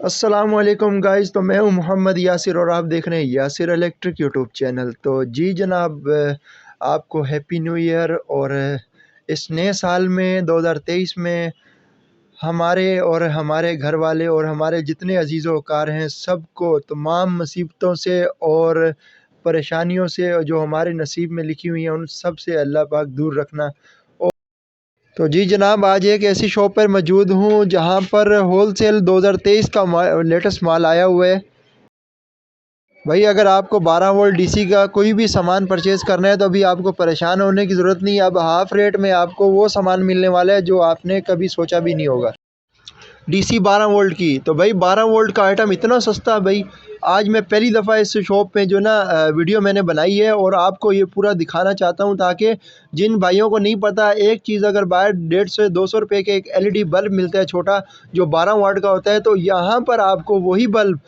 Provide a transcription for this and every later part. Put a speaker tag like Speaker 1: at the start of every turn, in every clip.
Speaker 1: अस्सलामुअलैकुम गाइस। तो मैं हूं मोहम्मद यासिर और आप देख रहे हैं यासिर इलेक्ट्रिक यूट्यूब चैनल। तो जी जनाब, आपको हैप्पी न्यू ईयर। और इस नए साल में 2023 में हमारे और हमारे घर वाले और हमारे जितने अजीज़ व वकार हैं सबको तमाम मुसीबतों से और परेशानियों से जो हमारे नसीब में लिखी हुई हैं उन सब से अल्लाह पाक दूर रखना। तो जी जनाब, आज एक ऐसी शॉप पर मौजूद हूँ जहाँ पर होलसेल 2023 का लेटेस्ट माल आया हुआ है। भाई अगर आपको 12 वोल्ट डीसी का कोई भी सामान परचेज़ करना है तो अभी आपको परेशान होने की ज़रूरत नहीं है। अब हाफ़ रेट में आपको वो सामान मिलने वाला है जो आपने कभी सोचा भी नहीं होगा। डीसी 12 वोल्ट की, तो भाई 12 वोल्ट का आइटम इतना सस्ता है भाई। आज मैं पहली दफ़ा इस शॉप पे जो ना वीडियो मैंने बनाई है और आपको ये पूरा दिखाना चाहता हूँ, ताकि जिन भाइयों को नहीं पता, एक चीज़ अगर बाहर 150 से 200 रुपये के एक एलईडी बल्ब मिलता है छोटा, जो 12 वाट का होता है, तो यहाँ पर आपको वही बल्ब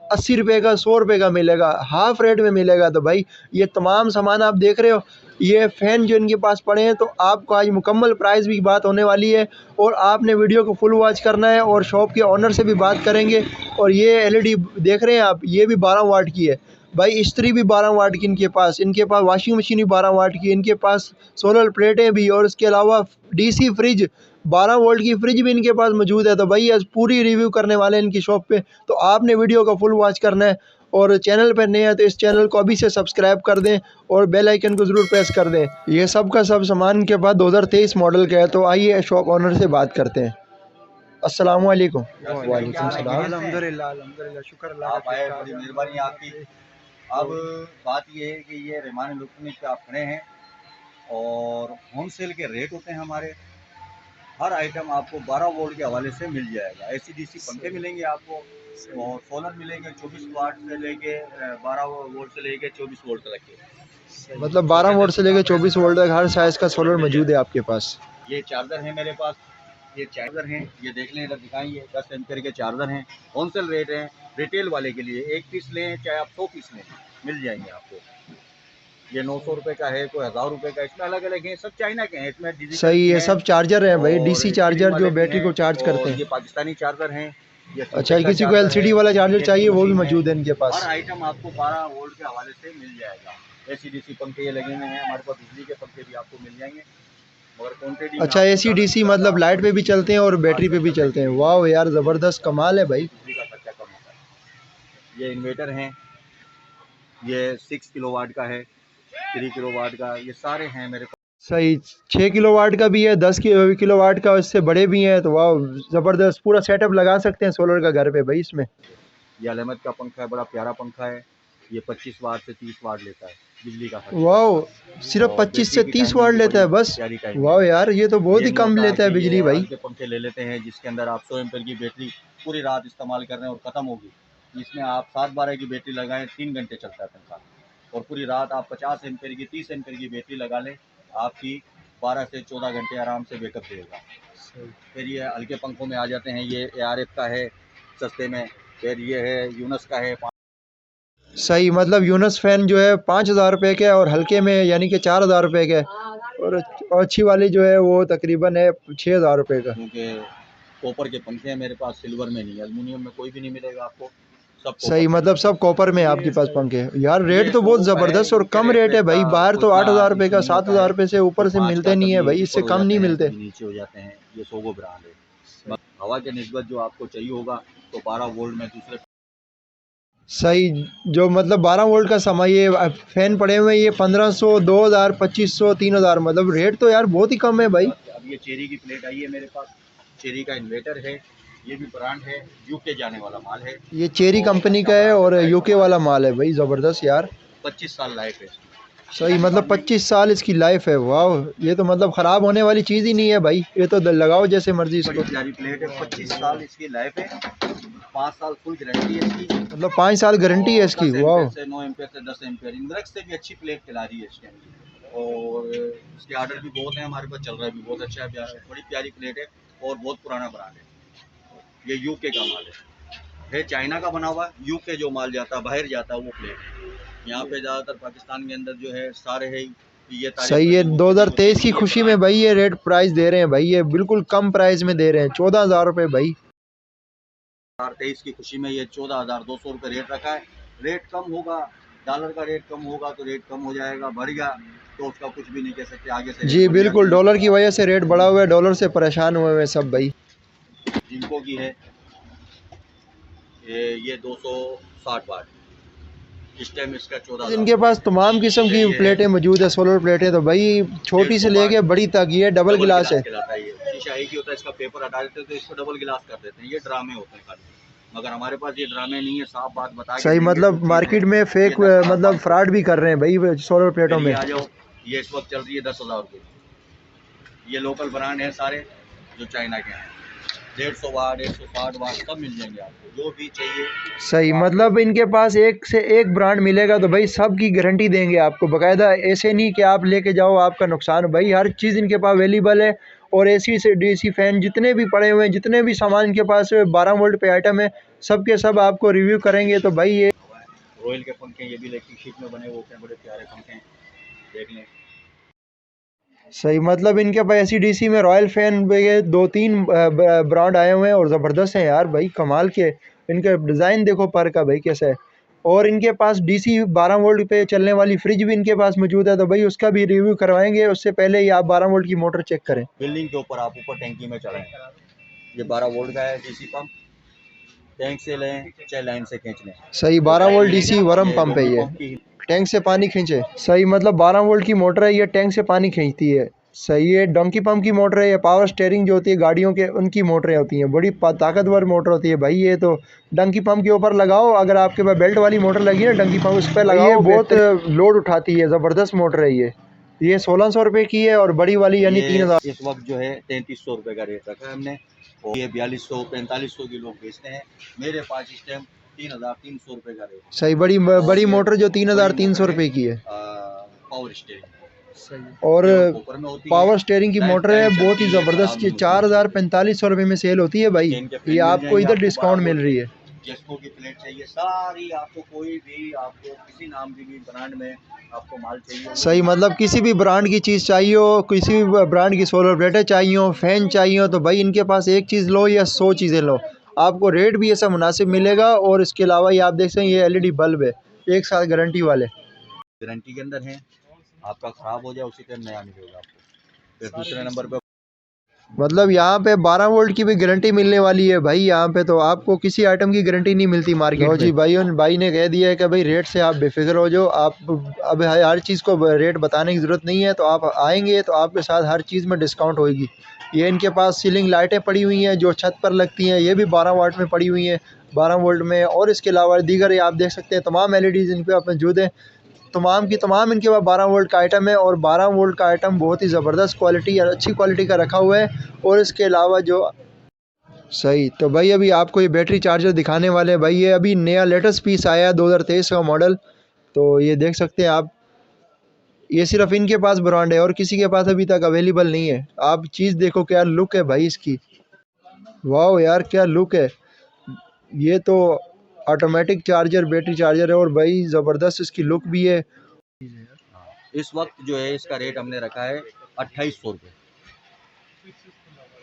Speaker 1: 80 रुपये का, 100 रुपये का मिलेगा, हाफ़ रेट में मिलेगा। तो भाई ये तमाम सामान आप देख रहे हो, ये फ़ैन जो इनके पास पड़े हैं, तो आपको आज मुकम्मल प्राइस भी बात होने वाली है और आपने वीडियो को फुल वॉच करना है और शॉप के ओनर से भी बात करेंगे। और ये एलईडी देख रहे हैं आप, ये भी 12 वाट की है भाई। इस्त्री भी 12 वाट की इनके पास वॉशिंग मशीन भी 12 वाट की, इनके पास सोलर प्लेटें भी, और इसके अलावा डीसी फ्रिज 12 वोल्ट की फ्रिज भी इनके पास मौजूद है। तो भाई आज पूरी रिव्यू करने वाले हैं इनकी शॉप पे, तो आपने वीडियो का फुल वॉच करना है। और चैनल पर नए हैं तो इस चैनल को अभी से सब्सक्राइब कर दें और बेल आइकन को ज़रूर प्रेस कर दें। ये सब का सब सामान के बाद 2023 मॉडल का है। तो आइए शॉप ओनर से बात करते हैं। अस्सलाम वालेकुम।
Speaker 2: वालेकुम सलाम।
Speaker 1: अल्हम्दुलिल्लाह अल्हम्दुलिल्लाह, शुक्र अल्लाह
Speaker 2: आप आए, बड़ी मेहरबानी आपकी। अब बात ये है कि ये रहमान इलेक्ट्रॉनिक पे आप खड़े हैं और होलसेल के रेट होते हैं हमारे। हर आइटम आपको 12 वोल्ट के हवाले से मिल जाएगा। एसी डीसी पंखे मिलेंगे आपको और सोलर मिलेंगे 24 वाट से लेके 12 वोल्ट से लेके 24 वोल्ट तक के।
Speaker 1: मतलब 12 वोल्ट से लेकर 24 वोल्ट तक हर साइज़ का सोलर मौजूद है आपके पास।
Speaker 2: ये चार्जर है मेरे पास, ये चार्जर हैं, ये देख लें, इधर दिखाएंगे। 10 एम्पेयर के चार्जर हैं, होलसेल रेट हैं। रिटेल वाले के लिए 1 पीस लें चाहे आप 100 पीस लें, मिल जाएंगे आपको। ये 900 रुपये का है, कोई 1000 रुपये का, इसमें अलग अलग हैं, सब चाइना के हैं। इसमें डिजिटल
Speaker 1: सही है, सब चार्जर हैं भाई, डीसी
Speaker 2: और
Speaker 1: चार्जर जो
Speaker 2: वाले भी
Speaker 1: बैटरी
Speaker 2: हैं
Speaker 1: को चार्ज करते
Speaker 2: और
Speaker 1: हैं।
Speaker 2: ये पाकिस्तानी चार्जर हैं। ये
Speaker 1: अच्छा,
Speaker 2: सिंटेक्स का
Speaker 1: किसी को
Speaker 2: चार्जर
Speaker 1: एलसीडी
Speaker 2: है,
Speaker 1: वाला चार्जर
Speaker 2: ये
Speaker 1: चाहिए वो भी
Speaker 2: मशीन है।
Speaker 1: मौजूद है इनके पास।
Speaker 2: हर आइटम आपको 12 वोल्ट के हवाले से मिल जाएगा। एसी डीसी पंखे ये लगे हुए हैं हमारे पास, बिजली के पंखे भी आपको मिल जाएंगे, मगर क्वान्टिटी में
Speaker 1: अच्छा,
Speaker 2: आपको
Speaker 1: एसी
Speaker 2: ज़्यादा से
Speaker 1: डीसी
Speaker 2: ज़्यादा
Speaker 1: मतलब लाइट पे भी चलते हैं और बैटरी पे भी चलते हैं। वाह यार, ज़बरदस्त कमाल है भाई।
Speaker 2: बिजली का खर्चा कम होता है। ये इन्वेटर हैं, ये 6 किलोवाट का है, 3 किलोवाट का, ये सारे हैं मेरे पास।
Speaker 1: सही, 6 किलोवाट का भी है, 10 किलोवाट का, इससे बड़े भी हैं। तो वाह ज़बरदस्त, पूरा सेटअप लगा सकते हैं सोलर का घर पे भाई इसमें।
Speaker 2: ये अलेमत का पंखा है, बड़ा प्यारा पंखा है। ये 25 वाट से 30 वाट लेता है बिजली का खर्चा।
Speaker 1: वाह, सिर्फ
Speaker 2: और
Speaker 1: 25
Speaker 2: बैटरी
Speaker 1: से
Speaker 2: की
Speaker 1: 30
Speaker 2: टाइमिंग
Speaker 1: वाट
Speaker 2: भी
Speaker 1: लेता
Speaker 2: बड़ी
Speaker 1: है बस।
Speaker 2: प्यारी टाइमिंग
Speaker 1: वाह
Speaker 2: है।
Speaker 1: यार, ये तो बहुत
Speaker 2: ये
Speaker 1: ही
Speaker 2: नहीं
Speaker 1: कम
Speaker 2: होता
Speaker 1: लेता है
Speaker 2: कि
Speaker 1: बिजली
Speaker 2: ये
Speaker 1: भाई।
Speaker 2: हल्के पंखे ले लेते हैं जिसके अंदर आप 100 एम्पेयर की बैटरी पूरी रात इस्तेमाल कर रहे हैं और ख़त्म होगी। इसमें आप 7-12 की बैटरी लगाएं, 3 घंटे चलता है पंखा, और पूरी रात आप 50 एम्पेयर की, 30 एम्पेयर की बैटरी लगा लें, आपकी 12 से 14 घंटे आराम से बैकअप देगा। फिर ये हल्के पंखों में आ जाते हैं, ये ARF का है सस्ते में, फिर ये है यूनस का है।
Speaker 1: सही, मतलब यूनस फैन जो है 5,000 रुपये का है और हल्के में यानी कि 4,000 रुपये का है। और अच्छी वाली जो है वो तकरीबन है 6,000 रुपये का।
Speaker 2: क्योंकि कॉपर के पंखे हैं मेरे पास, सिल्वर में नहीं, एल्युमिनियम में कोई भी नहीं मिलेगा आपको, सब
Speaker 1: सही,
Speaker 2: कॉपर के
Speaker 1: मतलब
Speaker 2: पंखे
Speaker 1: सब कॉपर में आपके पास पंखे हैं यार।
Speaker 2: हैं।
Speaker 1: रेट
Speaker 2: ये
Speaker 1: तो बहुत
Speaker 2: सोगो का है,
Speaker 1: ज़बरदस्त और
Speaker 2: यूके
Speaker 1: कम रेट है
Speaker 2: इलेक्ट्रिक
Speaker 1: भाई।
Speaker 2: का,
Speaker 1: बाहर तो
Speaker 2: उतना
Speaker 1: 8,000 रुपये का,
Speaker 2: इंजीनियर का
Speaker 1: 7,000
Speaker 2: है।
Speaker 1: रुपये से
Speaker 2: तो
Speaker 1: ऊपर से
Speaker 2: 5
Speaker 1: मिलते
Speaker 2: का
Speaker 1: नहीं है
Speaker 2: कभी
Speaker 1: भाई, इससे
Speaker 2: ऊपर हो
Speaker 1: कम नहीं
Speaker 2: जाते हैं,
Speaker 1: मिलते।
Speaker 2: कभी नीचे हो जाते हैं। ये सोगो ब्रांड है। हवा के निस्बत जो आपको चाहिए होगा तो 12 वोल्ट में दूसरे।
Speaker 1: सही, जो मतलब 12 वोल्ट का समय, ये फैन पड़े हुए हैं, ये 1500, 2,000, 2500, 3,000, मतलब रेट तो यार बहुत ही कम है भाई।
Speaker 2: अब ये चेरी की प्लेट आई है मेरे पास, चेरी का इन्वेटर है, ये भी ब्रांड है, यूके जाने वाला माल है
Speaker 1: ये चेरी
Speaker 2: और
Speaker 1: कंपनी
Speaker 2: अच्छा
Speaker 1: का है
Speaker 2: ब्रांड
Speaker 1: और
Speaker 2: है,
Speaker 1: यूके वाला माल है भाई, ज़बरदस्त यार।
Speaker 2: 25 साल लाइफ है इसकी।
Speaker 1: सही, मतलब 25 साल इसकी लाइफ है। वाह, ये तो मतलब ख़राब होने वाली चीज़ ही नहीं है भाई, ये तो लगाओ जैसे मर्जी
Speaker 2: बड़ी
Speaker 1: इसको।
Speaker 2: प्यारी प्लेट है, 25 साल इसकी लाइफ है, 5 साल फुल गारंटी है इसकी,
Speaker 1: मतलब 5 साल गारंटी है
Speaker 2: और
Speaker 1: इसकी।
Speaker 2: 10
Speaker 1: वाह,
Speaker 2: एम्पेयर से 9 एम्पेयर से 10 एम्पेयर इंडक्स से भी अच्छी प्लेट खिला रही है इसके अंदर। और इसके ऑर्डर भी बहुत है हमारे पास, चल रहा है भी बहुत अच्छा है, बड़ी प्यारी प्लेट है और बहुत पुराना ब्रांड है। ये यूके का माल है चाइना का बना हुआ। यूके जो माल जाता है बाहर जाता है वो प्लेट है। यहाँ पे ज़्यादातर पाकिस्तान के अंदर जो है सारे है ये तारीफ
Speaker 1: सही है।
Speaker 2: करते हैं, वो किसी को
Speaker 1: 2023 की
Speaker 2: चाहिए
Speaker 1: खुशी में
Speaker 2: ब्रांड।
Speaker 1: भाई ये रेट प्राइस दे रहे हैं भाई, ये बिल्कुल कम प्राइस में दे रहे हैं, 14,000 रुपये भाई।
Speaker 2: 2023 की खुशी में ये 14,200 रुपये रेट रखा है। रेट कम होगा, डॉलर का रेट कम होगा तो रेट कम हो जाएगा, बढ़ गया तो उसका कुछ भी नहीं कह सकते, आगे से
Speaker 1: जी बिल्कुल, डॉलर की वजह से रेट बढ़ा हुआ है, डॉलर से परेशान हुए हैं सब भाई।
Speaker 2: जिनको की है ये 260 वाट, इस टाइम इसका 14,000।
Speaker 1: इनके पास तमाम किस्म की प्लेटें मौजूद है, सोलर प्लेटें, तो भाई छोटी से लेके बड़ी तक ये डबल गिलास है।
Speaker 2: शीशा एक ही होता है, इसका पेपर हटा देते हैं तो इसको डबल गिलास कर देते हैं, ये ड्रामे होते हैं खाली, मगर हमारे पास ये ड्रामे नहीं है, साफ बात बता के
Speaker 1: सही, मतलब मार्केट में फेक मतलब फ्रॉड भी कर रहे हैं भाई सोलर प्लेटों में।
Speaker 2: आ जाओ, ये इस वक्त चल रही है 10,000 रुपये। ये लोकल ब्रांड है सारे जो चाइना के हैं, 150 वाट 160 वाट सब मिल जाएंगे आपको, जो भी चाहिए।
Speaker 1: सही, मतलब इनके पास एक से एक ब्रांड मिलेगा तो भाई सब की गारंटी देंगे आपको बाकायदा, ऐसे नहीं कि आप लेके जाओ आपका नुकसान हो। भाई हर चीज़ इनके पास अवेलेबल है, और एसी से डीसी फैन जितने भी पड़े हुए हैं, जितने भी सामान इनके पास 12 वोल्ट पे आइटम है, सब के सब आपको रिव्यू करेंगे। तो भाई ये
Speaker 2: रॉयल के पंखे, ये भी इलेक्ट्रिक शीट में बने हुए होते हैं, बड़े प्यारे पंखे हैं, देख लें।
Speaker 1: सही, मतलब इनके पास एसी डीसी में रॉयल फैन ये 2-3 ब्रांड आए हुए हैं और ज़बरदस्त हैं यार भाई, कमाल के। इनका डिज़ाइन देखो पर का भाई कैसा है। और इनके पास डीसी 12 वोल्ट पे चलने वाली फ्रिज भी इनके पास मौजूद है, तो भाई उसका भी रिव्यू करवाएंगे, उससे पहले ही आप 12 वोल्ट की मोटर चेक करें।
Speaker 2: बिल्डिंग के ऊपर आप ऊपर टैंकी में चढ़ाएं, ये 12 वोल्ट का है डीसी पंप, टैंक से लें चाहे लाइन से खींच लें।
Speaker 1: सही, 12 वोल्ट डीसी वर्म पंप है ये, टैंक से पानी खींचे। सही, मतलब 12 वोल्ट की मोटर है, ये टैंक से पानी खींचती है। सही है, डंकी पंप की मोटर है, ये पावर स्टीयरिंग जो होती है गाड़ियों के उनकी मोटरें होती हैं, बड़ी ताकतवर मोटर होती है भाई। ये तो डंकी पंप के ऊपर लगाओ, अगर आपके पास बेल्ट वाली मोटर लगी है ना डंकी पंप, उस पर लगाओ, ये बहुत लोड उठाती है, ज़बरदस्त मोटर है ये 1600 रुपये की है, और बड़ी वाली यानी 3000।
Speaker 2: इस वक्त जो है 3300 रुपये का रेट रखा है हमने, और ये 4200 4500 की लोग बेचते हैं, मेरे पास इस टाइम 3300 रुपये का रेट।
Speaker 1: सही, बड़ी मोटर जो 3300 रुपये की है,
Speaker 2: पावर स्टीयरिंग।
Speaker 1: और पावर स्टीयरिंग की मोटर है, बहुत ही ज़बरदस्त। ये 4500 रुपये में सेल होती है भाई, ये आपको इधर डिस्काउंट मिल रही है।
Speaker 2: जेस्को की प्लेट चाहिए सारी आपको, कोई भी आपको किसी नाम की भी ब्रांड में आपको माल चाहिए।
Speaker 1: सही, मतलब किसी भी ब्रांड की चीज़ चाहिए हो, किसी भी ब्रांड की सोलर प्लेटें चाहिए हो, फैन चाहिए हो, तो भाई इनके पास एक चीज़ लो या 100 चीज़ें लो, आपको रेट भी ऐसा मुनासिब मिलेगा। और इसके अलावा ये आप देख सकते हैं, ये एलईडी बल्ब है 1 साल गारंटी वाले,
Speaker 2: गारंटी के अंदर है, आपका ख़राब हो जाए उसी टाइम नया मिलेगा आपको। फिर दूसरे नंबर पे
Speaker 1: मतलब यहाँ पे 12 वोल्ट की भी गारंटी मिलने वाली है भाई, यहाँ पे तो आपको किसी आइटम की गारंटी नहीं मिलती मार्केट में। जी भाई ने कह दिया है कि भाई रेट से आप बेफिक्र हो जाओ, आप अब हर चीज़ को रेट बताने की ज़रूरत नहीं है, तो आप आएंगे तो आपके साथ हर चीज़ में डिस्काउंट होगी। ये इनके पास सीलिंग लाइटें पड़ी हुई हैं जो छत पर लगती हैं, ये भी 12 वाट में पड़ी हुई हैं, 12 वोल्ट में। और इसके अलावा दीगर ये आप देख सकते हैं तमाम LEDs इन पर मौजूद हैं, तमाम की तमाम इनके पास 12 वोल्ट का आइटम है, और 12 वोल्ट का आइटम बहुत ही ज़बरदस्त क्वालिटी और अच्छी क्वालिटी का रखा हुआ है। और इसके अलावा जो सही, तो भाई अभी आपको ये बैटरी चार्जर दिखाने वाले हैं भाई, ये अभी नया लेटेस्ट पीस आया है 2023 का मॉडल, तो ये देख सकते हैं आप, ये सिर्फ इनके पास ब्रांड है और किसी के पास अभी तक अवेलेबल नहीं है। आप चीज़ देखो क्या लुक है भाई इसकी, वाह यार क्या लुक है। ये तो ऑटोमेटिक चार्जर बैटरी चार्जर है, और भाई ज़बरदस्त इसकी लुक भी है।
Speaker 2: इस वक्त जो है इसका रेट हमने रखा है 2800 रुपये।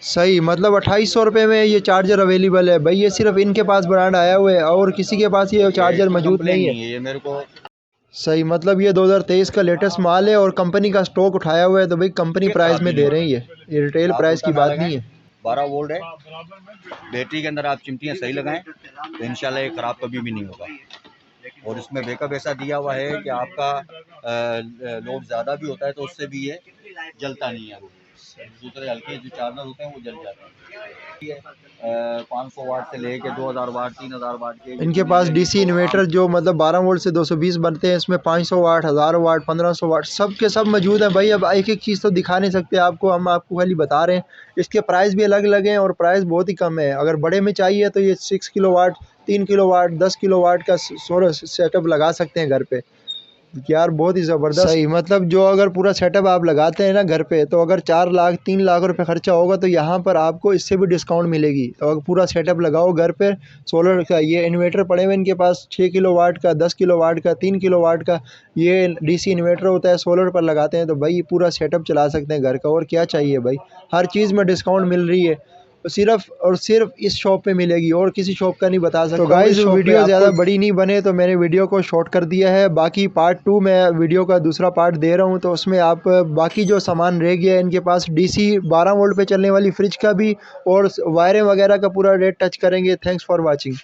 Speaker 1: सही, मतलब 2800 रुपये में ये चार्जर अवेलेबल है भाई, ये सिर्फ इनके पास ब्रांड आया हुआ है और किसी के पास ये चार्जर मौजूद नहीं है।
Speaker 2: ये मेरे को
Speaker 1: सही, मतलब ये 2023 का लेटेस्ट माल है और कंपनी का स्टॉक उठाया हुआ है, तो भाई कंपनी प्राइस में दे रही है, ये रिटेल प्राइस की बात नहीं है।
Speaker 2: 12 वोल्ट है, बैटरी के अंदर आप चिमटियाँ सही लगाएं तो इंशाल्लाह ये ख़राब कभी भी नहीं होगा। और इसमें बैकअप ऐसा दिया हुआ है कि आपका लोड ज़्यादा भी होता है तो उससे भी ये जलता नहीं है। दूसरे हल्के जो चार्जर होते हैं वो जल जाते हैं। 500 वाट से लेके 2000 वाट 3000 वाट के
Speaker 1: इनके पास डीसी इन्वर्टर जो मतलब 12 वोल्ट से 220 बनते हैं, इसमें 500 वाट 1000 वाट 1500 वाट सब के सब मौजूद हैं भाई। अब एक एक चीज़ तो दिखा नहीं सकते आपको, हम आपको खाली बता रहे हैं। इसके प्राइस भी अलग अलग हैं और प्राइस बहुत ही कम है। अगर बड़े में चाहिए तो ये 6 kilowatt 3 kilowatt 10 kilowatt का सोलर सेटअप लगा सकते हैं घर पे यार, बहुत ही ज़बरदस्त। सही, मतलब जो अगर पूरा सेटअप आप लगाते हैं ना घर पे, तो अगर 4 लाख 3 लाख रुपए खर्चा होगा तो यहाँ पर आपको इससे भी डिस्काउंट मिलेगी। तो अगर पूरा सेटअप लगाओ घर पे सोलर का, ये इन्वर्टर पड़े हुए इनके पास 6 किलो वाट का 10 किलो वाट का 3 किलो वाट का, ये डीसी इन्वर्टर होता है, सोलर पर लगाते हैं, तो भाई पूरा सेटअप चला सकते हैं घर का। और क्या चाहिए भाई, हर चीज़ में डिस्काउंट मिल रही है। सिर्फ और सिर्फ इस शॉप पे मिलेगी और किसी शॉप का नहीं बता सकता। तो
Speaker 2: इस
Speaker 1: गाइस
Speaker 2: शॉप पे
Speaker 1: वीडियो
Speaker 2: आपको
Speaker 1: ज़्यादा बड़ी नहीं बने तो मैंने वीडियो को शॉर्ट कर दिया है। बाकी पार्ट 2 मैं वीडियो का दूसरा पार्ट दे रहा हूँ, तो उसमें आप बाकी जो सामान रह गया है इनके पास DC 12 वोल्ट पे चलने वाली फ्रिज का भी और वायरें वगैरह का पूरा रेट टच करेंगे। Thanks for watching.